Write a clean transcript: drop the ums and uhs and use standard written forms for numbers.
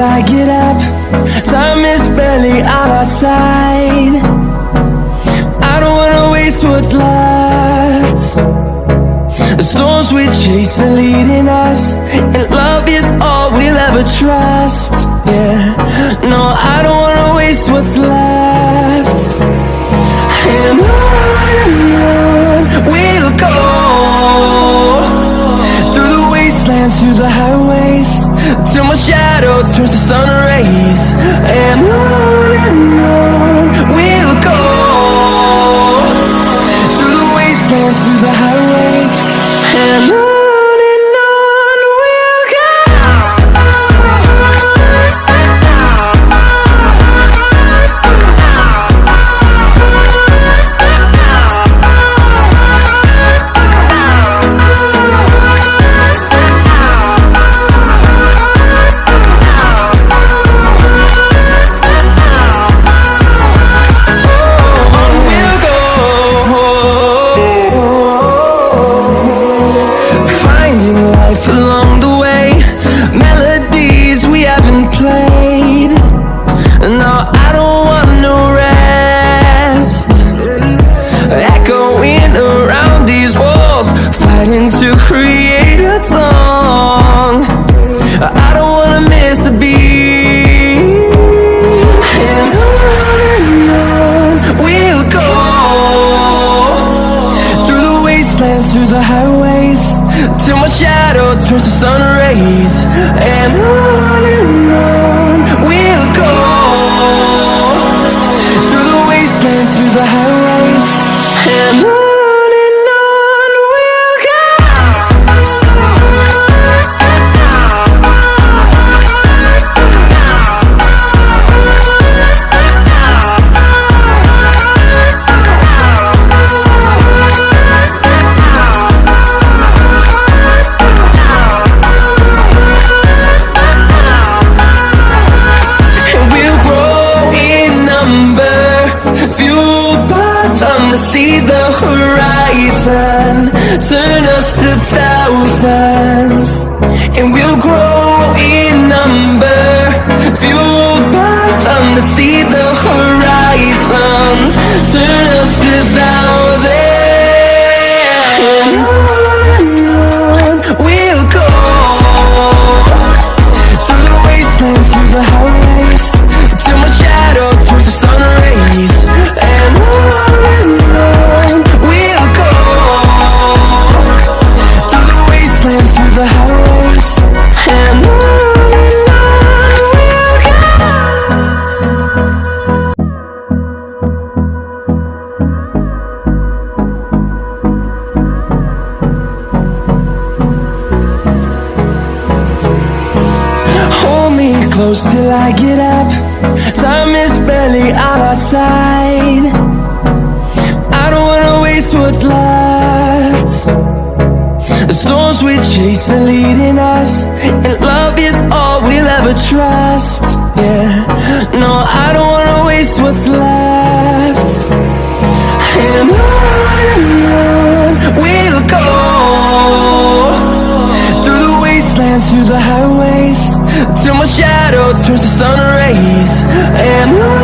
I get up. Time is barely on our side. I don't wanna waste what's left. The storms we chase are leading us, and love is all we'll ever trust. Yeah, no, I don't wanna waste what's left. And on we'll go, through the wastelands, through the highways, till my shadow turns to sun rays. And on we'll go, through the wastelands, through the highways, and on we'll go. Along the way, melodies we haven't played. No, I don't want no rest. Echoing around these walls, fighting to create a song. I don't wanna miss a beat. And on we'll go, through the wastelands, through the highways, till my shadow turns to sun rays. And on we'll go, through the wastelands, through the highways, and on we'll go. See the horizon, turn us to thousands, and we'll grow in number, fueled by them to see the horizon, turn us to thousands. And on we'll go, through the wastelands, through the highways, till my shadow turns to sun rays. And on we'll go, through the wastelands, through the highways, and on we'll go. Hold me close till I get up. Time is barely on our side. I don't wanna waste what's left. The storms we chase are leading us, and love is all we'll ever trust. Yeah, no, I don't wanna waste what's left. And on we'll go, through the wastelands, through the highways, till my shadow turns to sun rays. And on